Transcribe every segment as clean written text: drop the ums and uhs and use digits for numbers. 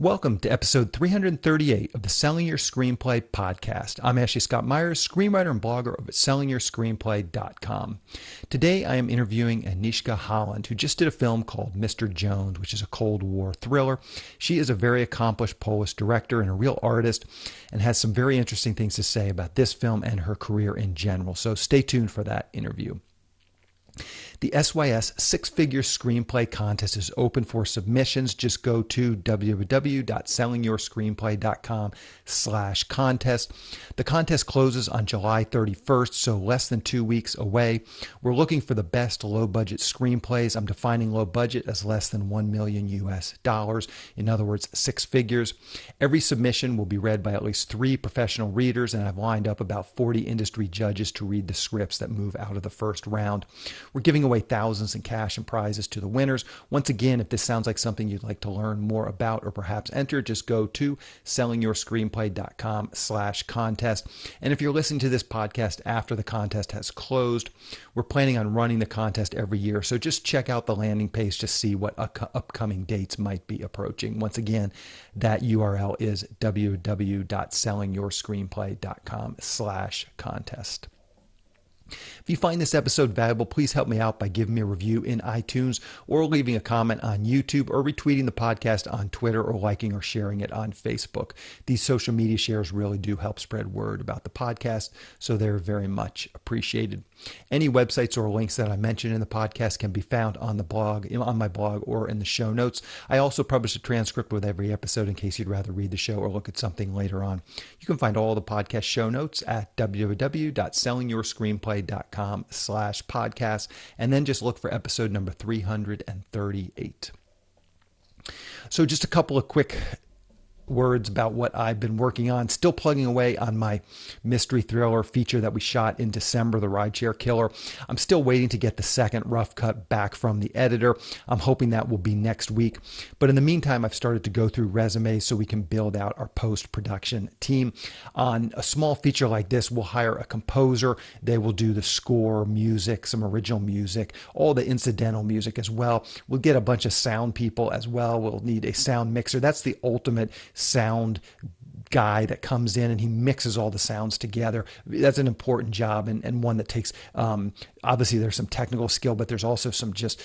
Welcome to episode 338 of the Selling Your Screenplay podcast. I'm Ashley Scott Meyers, screenwriter and blogger over at sellingyourscreenplay.com. Today I am interviewing Agnieszka Holland, who just did a film called Mr. Jones, which is a Cold War thriller. She is a very accomplished Polish director and a real artist and has some very interesting things to say about this film and her career in general. So stay tuned for that interview. The SYS Six-Figure Screenplay Contest is open for submissions. Just go to www.sellingyourscreenplay.com/contest. The contest closes on July 31st, so less than 2 weeks away. We're looking for the best low-budget screenplays. I'm defining low budget as less than $1 million US. In other words, six figures. Every submission will be read by at least 3 professional readers, and I've lined up about 40 industry judges to read the scripts that move out of the first round. We're giving away thousands in cash and prizes to the winners. Once again, if this sounds like something you'd like to learn more about or perhaps enter, just go to sellingyourscreenplay.com/contest. And if you're listening to this podcast after the contest has closed, we're planning on running the contest every year. So just check out the landing page to see what upcoming dates might be approaching. Once again, that URL is www.sellingyourscreenplay.com/contest. If you find this episode valuable, please help me out by giving me a review in iTunes or leaving a comment on YouTube or retweeting the podcast on Twitter or liking or sharing it on Facebook. These social media shares really do help spread word about the podcast, so they're very much appreciated. Any websites or links that I mentioned in the podcast can be found on the blog, on my blog, or in the show notes. I also publish a transcript with every episode in case you'd rather read the show or look at something later on. You can find all the podcast show notes at www.sellingyourscreenplay.com/podcast, and then just look for episode number 338. So just a couple of quick words about what I've been working on. Still plugging away on my mystery thriller feature that we shot in December, The Rideshare Killer. I'm still waiting to get the second rough cut back from the editor. I'm hoping that will be next week. But in the meantime, I've started to go through resumes so we can build out our post-production team. On a small feature like this, we'll hire a composer. They will do the score, music, some original music, all the incidental music as well. We'll get a bunch of sound people as well. We'll need a sound mixer. That's the ultimate sound guy that comes in and he mixes all the sounds together. That's an important job and one that takes, obviously there's some technical skill, but there's also some just,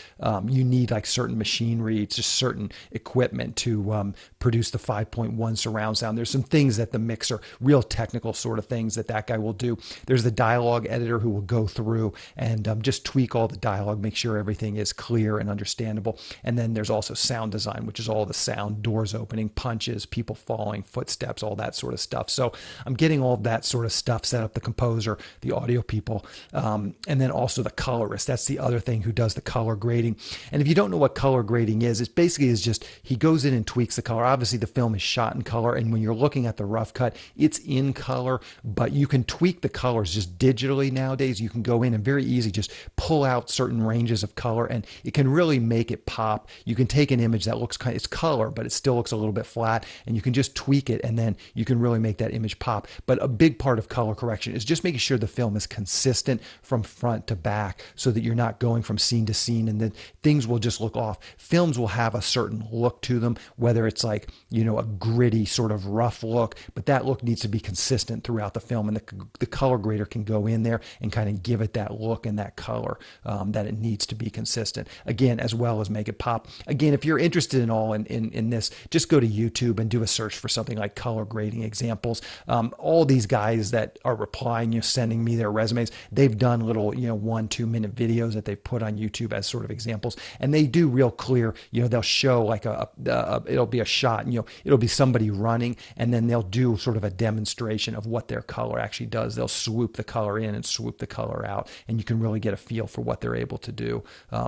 you need like certain machinery, just certain equipment to produce the 5.1 surround sound. There's some things that the mixer, real technical sort of things that guy will do. There's the dialogue editor who will go through and just tweak all the dialogue, make sure everything is clear and understandable. And then there's also sound design, which is all the sound, doors opening, punches, people falling, footsteps, all that sort of stuff. So I'm getting all of that sort of stuff set up, the composer, the audio people, and then also the colorist. That's the other thing, who does the color grading. And if you don't know what color grading is, it basically is just he goes in and tweaks the color. Obviously the film is shot in color, and when you're looking at the rough cut, it's in color, but you can tweak the colors just digitally nowadays. You can go in and very easy just pull out certain ranges of color, and it can really make it pop. You can take an image that looks it's color, but it still looks a little bit flat, and you can just tweak it, and then you can really make that image pop. But a big part of color correction is just making sure the film is consistent from front to back so that you're not going from scene to scene and then things will just look off. Films will have a certain look to them, whether it's like, a gritty sort of rough look, but that look needs to be consistent throughout the film, and the color grader can go in there and kind of give it that look and that color that it needs to be consistent. Again, as well as make it pop. Again, if you're interested in this, just go to YouTube and do a search for something like color grading examples. All these guys that are replying, sending me their resumes, they've done little, 1-2 minute videos that they've put on YouTube as sort of examples. And they do real clear, they'll show like it'll be a shot and, it'll be somebody running, and then they'll do sort of a demonstration of what their color actually does. They'll swoop the color in and swoop the color out, and you can really get a feel for what they're able to do.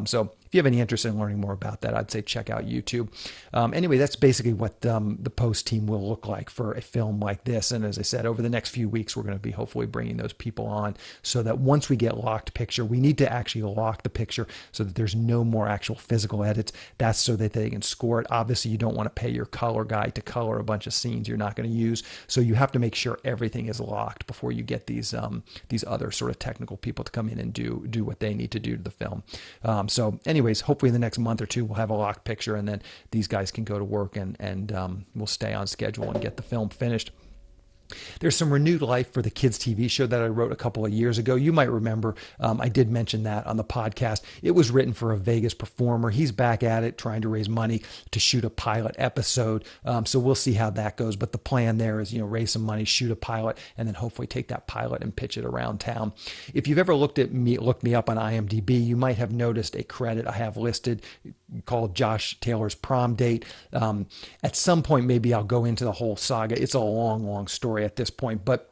So if you have any interest in learning more about that, I'd say check out YouTube. Anyway, that's basically what the post team will look like for a film like this. And as I said, over the next few weeks, we're going to be hopefully bringing those people on so that once we get locked picture, we need to actually lock the picture so that there's no more actual physical edits. That's so that they can score it. Obviously, you don't want to pay your color guy to color a bunch of scenes you're not going to use. So you have to make sure everything is locked before you get these other sort of technical people to come in and do what they need to do to the film. So anyway, anyways, hopefully in the next month or two, we'll have a locked picture, and then these guys can go to work, and we'll stay on schedule and get the film finished. There's some renewed life for the kids TV show that I wrote a couple of years ago. You might remember, I did mention that on the podcast. It was written for a Vegas performer. He's back at it, trying to raise money to shoot a pilot episode. So we'll see how that goes. But the plan there is, raise some money, shoot a pilot, and then hopefully take that pilot and pitch it around town. If you've ever looked me up on IMDb, you might have noticed a credit I have listed called Josh Taylor's Prom Date. At some point, maybe I'll go into the whole saga. It's a long, long story at this point, but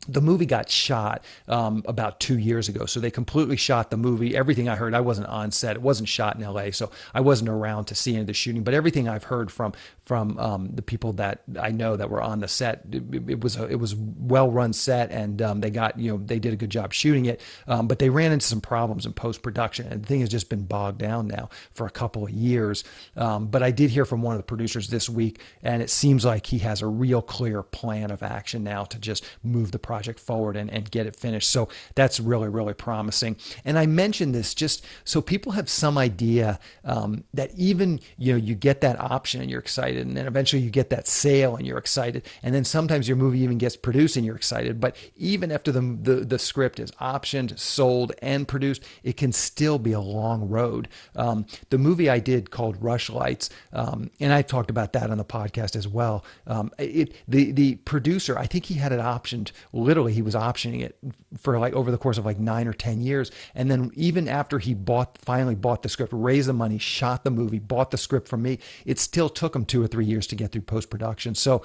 the movie got shot about 2 years ago. So they completely shot the movie. Everything I heard, I wasn't on set. It wasn't shot in LA, so I wasn't around to see any of the shooting. But everything I've heard from the people that I know that were on the set, it was well-run set, and they did a good job shooting it. But they ran into some problems in post-production, and the thing has just been bogged down now for a couple of years. But I did hear from one of the producers this week, and it seems like he has a real clear plan of action now to just move the project forward and get it finished. So that's really, really promising. And I mentioned this just so people have some idea that even, you get that option and you're excited, and then eventually you get that sale and you're excited. And then sometimes your movie even gets produced and you're excited. But even after the script is optioned, sold, and produced, it can still be a long road. The movie I did called Rush Lights, and I talked about that on the podcast as well. The producer, I think he had it optioned. Literally, he was optioning it for over the course of 9 or 10 years. And then even after he finally bought the script, raised the money, shot the movie, bought the script from me, it still took him 2 or 3 years to get through post-production. So,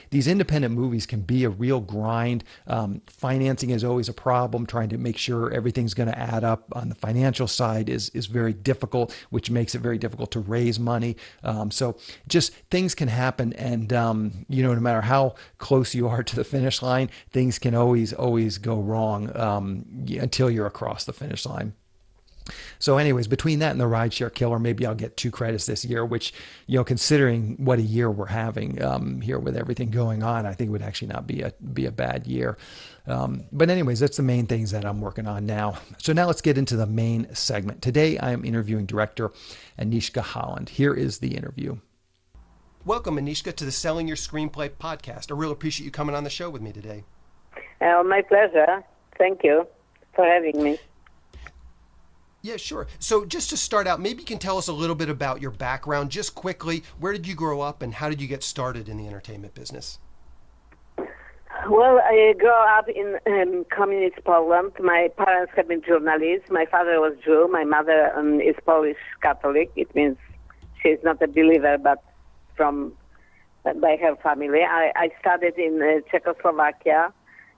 these independent movies can be a real grind. Financing is always a problem. Trying to make sure everything's going to add up on the financial side is very difficult, which makes it very difficult to raise money. So just things can happen. And, no matter how close you are to the finish line, things can always go wrong until you're across the finish line. So anyways, between that and the Rideshare Killer, maybe I'll get 2 credits this year, which, considering what a year we're having here with everything going on, I think it would actually not be a bad year. But anyways, that's the main things that I'm working on now. So now let's get into the main segment. Today, I am interviewing director Agnieszka Holland. Here is the interview. Welcome, Agnieszka, to the Selling Your Screenplay podcast. I really appreciate you coming on the show with me today. My pleasure. Thank you for having me. Yeah, sure. So just to start out, maybe you can tell us a little bit about your background, just quickly. Where did you grow up and how did you get started in the entertainment business? Well, I grew up in communist Poland. My parents have been journalists. My father was Jew. My mother is Polish Catholic. It means she's not a believer, but by her family. I studied in Czechoslovakia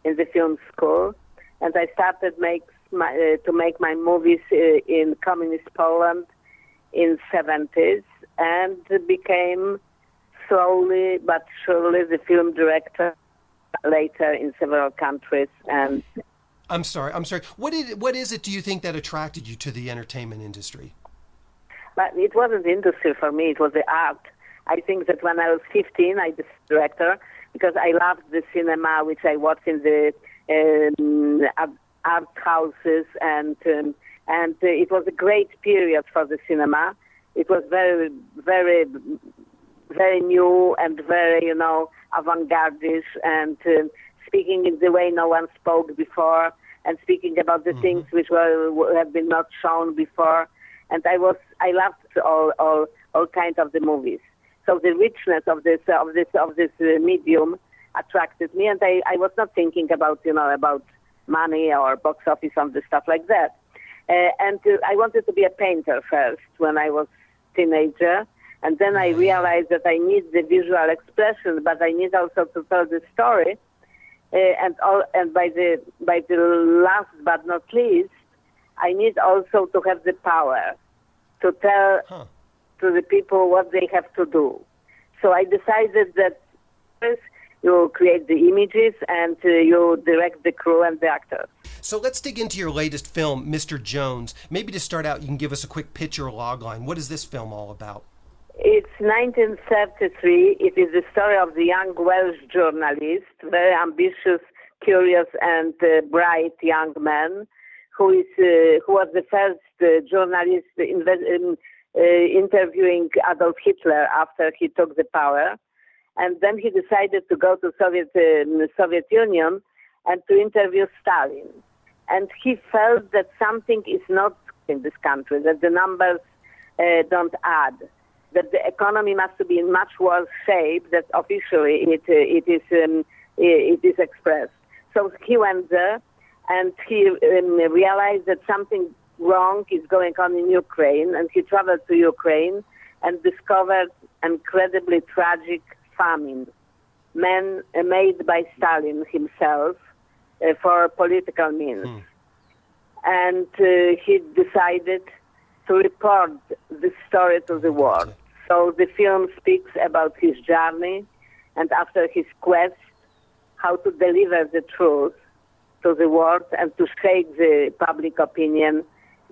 in the film school, and I started to make my movies in communist Poland in 70s, and became slowly but surely the film director later in several countries. And I'm sorry. What is it, do you think, that attracted you to the entertainment industry? But it wasn't the industry for me, it was the art. I think that when I was 15, I was director because I loved the cinema, which I watched in the art houses, and it was a great period for the cinema. It was very, very, very new and very, avant-garde-ish, and speaking in the way no one spoke before, and speaking about the things which have been not shown before. And I loved all kinds of the movies. So the richness of this medium attracted me, and I was not thinking about money or box office and the stuff like that. And I wanted to be a painter first when I was teenager, and then I realized that I need the visual expression, but I need also to tell the story. And by the last but not least, I need also to have the power to tell to the people what they have to do. So I decided that first you create the images and you direct the crew and the actors. So let's dig into your latest film, Mr. Jones. Maybe to start out, you can give us a quick pitch or logline. What is this film all about? It's 1933. It is the story of the young Welsh journalist, very ambitious, curious, and bright young man who was the first journalist interviewing Adolf Hitler after he took the power. And then he decided to go to Soviet Union and to interview Stalin. And he felt that something is not in this country, that the numbers don't add, that the economy must be in much worse shape than officially it is expressed. So he went there, and he realized that something wrong is going on in Ukraine, and he traveled to Ukraine and discovered incredibly tragic famine, made by Stalin himself for political means. And he decided to report this story to the world. So the film speaks about his journey and after his quest, how to deliver the truth to the world and to shake the public opinion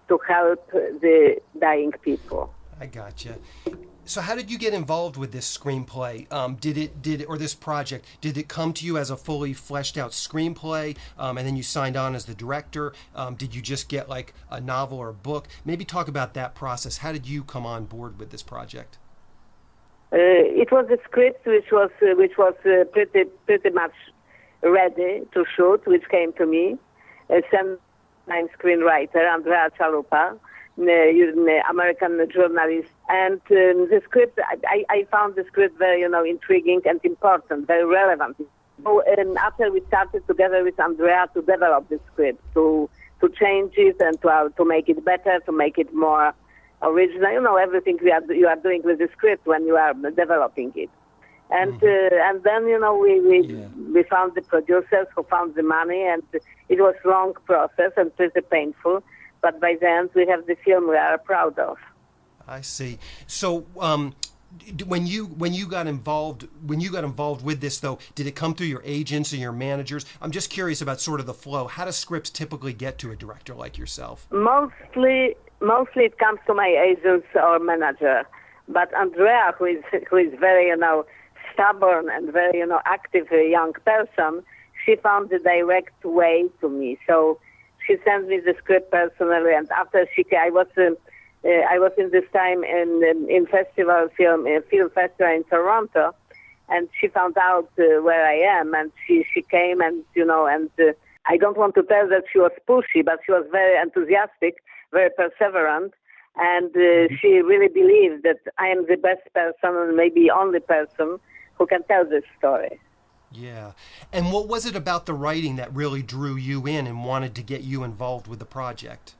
to help the dying people. I gotcha. So how did you get involved with this screenplay? Or this project? Did it come to you as a fully fleshed out screenplay, and then you signed on as the director? Did you just get like a novel or a book? Maybe talk about that process. How did you come on board with this project? It was a script which was pretty much ready to shoot, which came to me. Some screenwriter Andrea Chalupa, American journalist, and the script. I found the script very, intriguing and important, very relevant. So after we started together with Andrea to develop the script, to change it and to make it better, to make it more original. Everything you are doing with the script when you are developing it. And and then we found the producers who found the money, and it was a long process and pretty painful. But by the end, we have the film we are proud of. I see. So, when you got involved with this, though, did it come through your agents or your managers? I'm just curious about sort of the flow. How do scripts typically get to a director like yourself? Mostly it comes to my agents or manager. But Andrea, who is very stubborn and very active young person, she found the direct way to me. So she sent me the script personally, and after I was in this time in film festival in Toronto, and she found out where I am, and she came, and I don't want to tell that she was pushy, but she was very enthusiastic, very perseverant, and she really believed that I am the best person and maybe only person who can tell this story. Yeah. And what was it about the writing that really drew you in and wanted to get you involved with the project?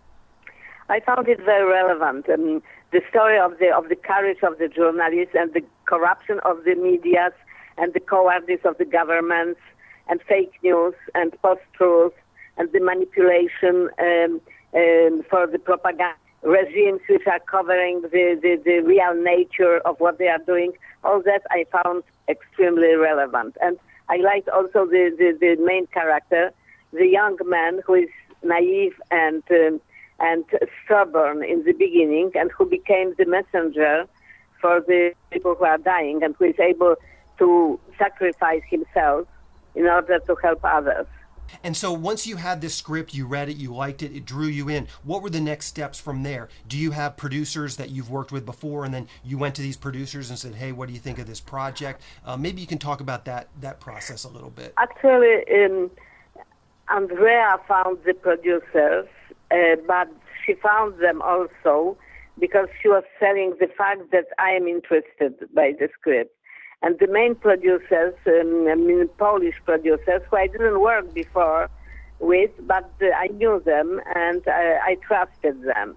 I found it very relevant. The story of the courage of the journalists and the corruption of the medias and the cowardice of the governments and fake news and post-truth and the manipulation for the propaganda regimes which are covering the real nature of what they are doing. All that I found extremely relevant. And I liked also the main character, the young man who is naive and stubborn in the beginning, and who became the messenger for the people who are dying, and who is able to sacrifice himself in order to help others. And so once you had this script, you read it, you liked it, it drew you in, what were the next steps from there? Do you have producers that you've worked with before, and then you went to these producers and said, hey, what do you think of this project? Maybe you can talk about that process a little bit. Actually, Andrea found the producers, but she found them also because she was selling the fact that I am interested by the script. And the main producers, Polish producers, who I didn't work before with, but I knew them and I trusted them.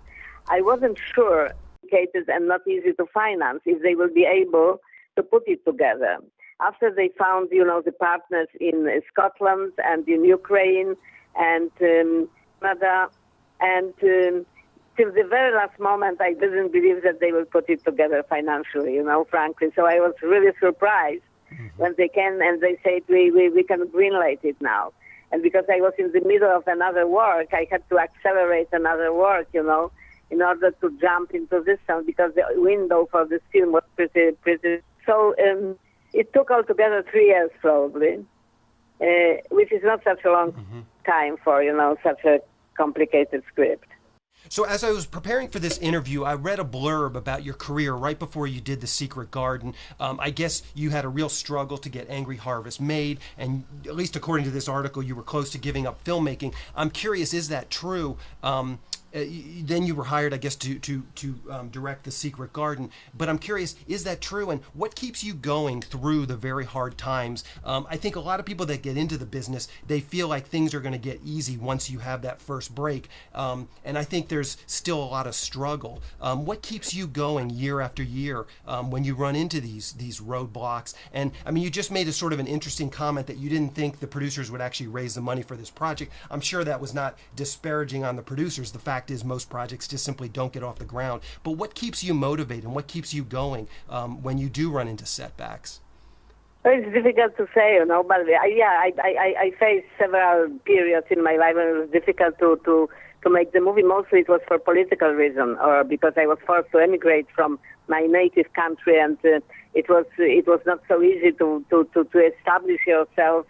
I wasn't sure, complicated and not easy to finance, if they will be able to put it together. After they found, the partners in Scotland and in Ukraine and Canada, and till the very last moment, I didn't believe that they will put it together financially, frankly. So I was really surprised when they came and they said, we can greenlight it now. And because I was in the middle of another work, I had to accelerate another work, in order to jump into this one, because the window for this film was pretty. So it took altogether 3 years probably, which is not such a long time for, such a complicated script. So as I was preparing for this interview, I read a blurb about your career right before you did The Secret Garden. I guess you had a real struggle to get Angry Harvest made, and at least according to this article, you were close to giving up filmmaking. I'm curious, is that true? Then you were hired, I guess, to direct The Secret Garden. But I'm curious, is that true? And what keeps you going through the very hard times? I think a lot of people that get into the business, they feel like things are going to get easy once you have that first break. And I think there's still a lot of struggle. What keeps you going year after year when you run into these roadblocks? And I mean, you just made a sort of an interesting comment that you didn't think the producers would actually raise the money for this project. I'm sure that was not disparaging on the producers. The fact is most projects just simply don't get off the ground. But what keeps you motivated and what keeps you going when you do run into setbacks? It's difficult to say, but I faced several periods in my life when it was difficult to make the movie. Mostly it was for political reason, or because I was forced to emigrate from my native country, and it was not so easy to establish yourself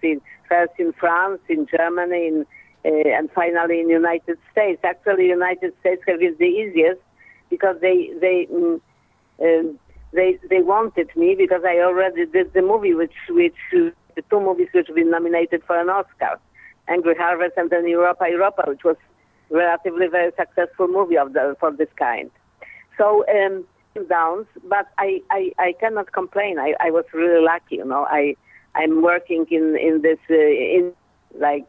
first in France, in Germany, and finally in the United States. Actually, United States is the easiest because they wanted me because I already did the movie, the two movies which have been nominated for an Oscar, Angry Harvest and then Europa, which was relatively very successful movie for this kind. So downs, but I cannot complain. I was really lucky, I'm working in this in like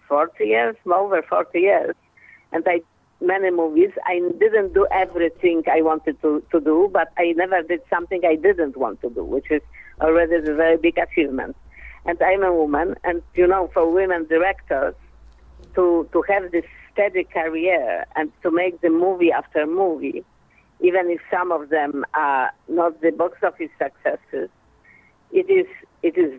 40 years, over 40 years, and I many movies. I didn't do everything I wanted to do, but I never did something I didn't want to do, which is already a very big achievement. And I'm a woman, and for women directors to have this steady career and to make the movie after movie, even if some of them are not the box office successes, it is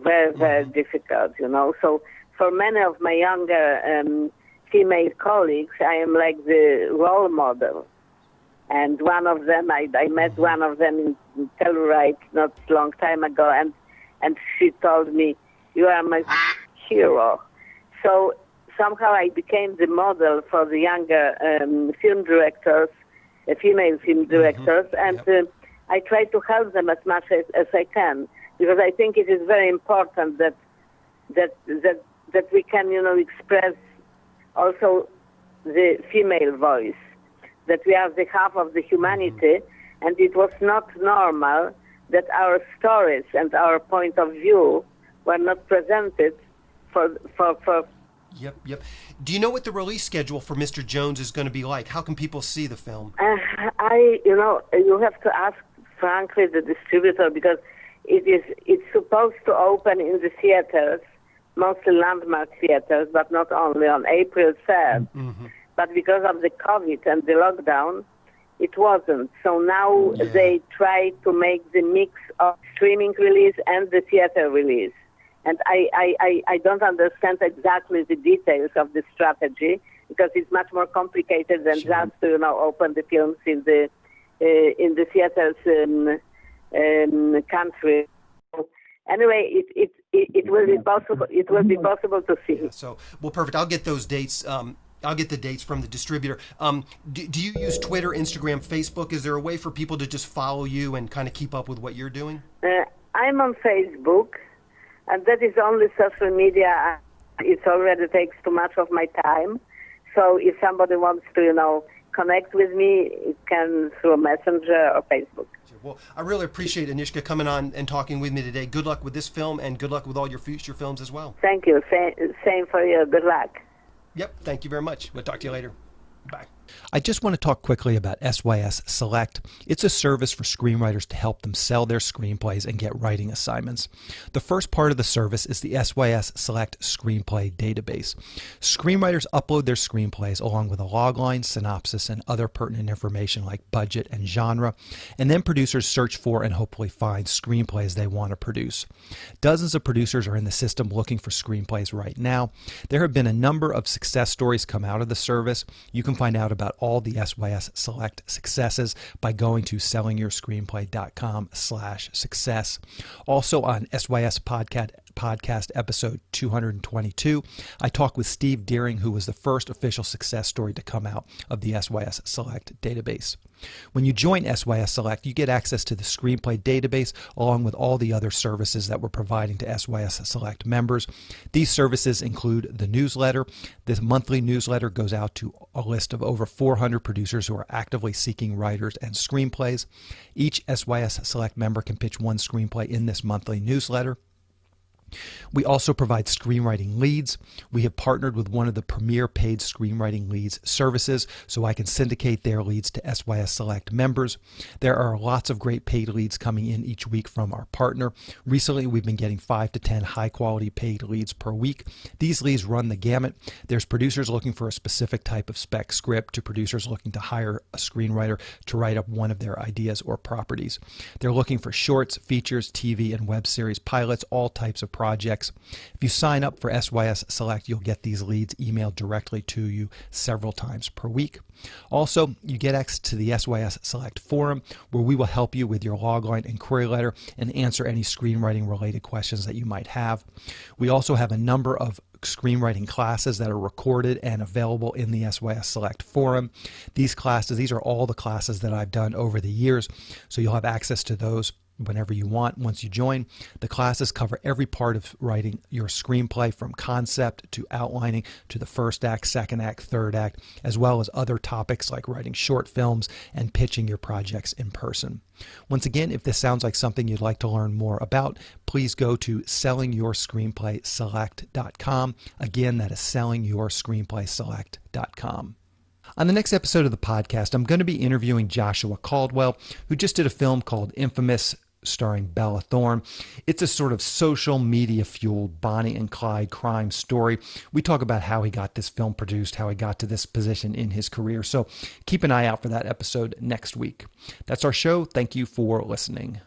very, very difficult, So for many of my younger female colleagues, I am like the role model. And one of them, I met one of them in Telluride not a long time ago, and she told me, "You are my hero." So somehow I became the model for the younger film directors, female film directors, and I try to help them as much as I can, because I think it is very important that we can, express also the female voice, that we are the half of the humanity, and it was not normal that our stories and our point of view were not presented for. Yep. Do you know what the release schedule for Mr. Jones is going to be like? How can people see the film? You have to ask, frankly, the distributor, because it's supposed to open in the theaters, mostly landmark theaters, but not only, on April 3rd. But because of the COVID and the lockdown, it wasn't. So now they try to make the mix of streaming release and the theater release. And I don't understand exactly the details of the strategy, because it's much more complicated than just to open the films in the theaters country. Anyway, it will be possible. It will be possible to see. So, well, perfect. I'll get those dates. I'll get the dates from the distributor. Do you use Twitter, Instagram, Facebook? Is there a way for people to just follow you and kind of keep up with what you're doing? I'm on Facebook, and that is only social media. It already takes too much of my time. So if somebody wants to, connect with me, it can through Messenger or Facebook. Well, I really appreciate Agnieszka coming on and talking with me today. Good luck with this film, and good luck with all your future films as well. Thank you. Same for you. Good luck. Yep. Thank you very much. We'll talk to you later. Bye. I just want to talk quickly about SYS Select. It's a service for screenwriters to help them sell their screenplays and get writing assignments. The first part of the service is the SYS Select Screenplay Database. Screenwriters upload their screenplays along with a logline, synopsis, and other pertinent information like budget and genre, and then producers search for and hopefully find screenplays they want to produce. Dozens of producers are in the system looking for screenplays right now. There have been a number of success stories come out of the service. You can find out about all the SYS Select successes by going to sellingyourscreenplay.com/success. Also on SYS podcast, episode 222. I talk with Steve Deering, who was the first official success story to come out of the SYS Select database. When you join SYS Select, you get access to the screenplay database along with all the other services that we're providing to SYS Select members. These services include the newsletter. This monthly newsletter goes out to a list of over 400 producers who are actively seeking writers and screenplays. Each SYS Select member can pitch one screenplay in this monthly newsletter. We also provide screenwriting leads. We have partnered with one of the premier paid screenwriting leads services, so I can syndicate their leads to SYS Select members. There are lots of great paid leads coming in each week from our partner. Recently, we've been getting 5 to 10 high-quality paid leads per week. These leads run the gamut. There's producers looking for a specific type of spec script to producers looking to hire a screenwriter to write up one of their ideas or properties. They're looking for shorts, features, TV, and web series pilots, all types of projects. If you sign up for SYS Select, you'll get these leads emailed directly to you several times per week. Also, you get access to the SYS Select forum, where we will help you with your logline and query letter and answer any screenwriting related questions that you might have. We also have a number of screenwriting classes that are recorded and available in the SYS Select forum. These are all the classes that I've done over the years, so you'll have access to those whenever you want once you join. The classes cover every part of writing your screenplay, from concept to outlining to the first act, second act, third act, as well as other topics like writing short films and pitching your projects in person. Once again, if this sounds like something you'd like to learn more about, please go to sellingyourscreenplayselect.com. Again, that is sellingyourscreenplayselect.com. On the next episode of the podcast, I'm going to be interviewing Joshua Caldwell, who just did a film called Infamous, starring Bella Thorne. It's a sort of social media fueled Bonnie and Clyde crime story. We talk about how he got this film produced, how he got to this position in his career. So keep an eye out for that episode next week. That's our show. Thank you for listening.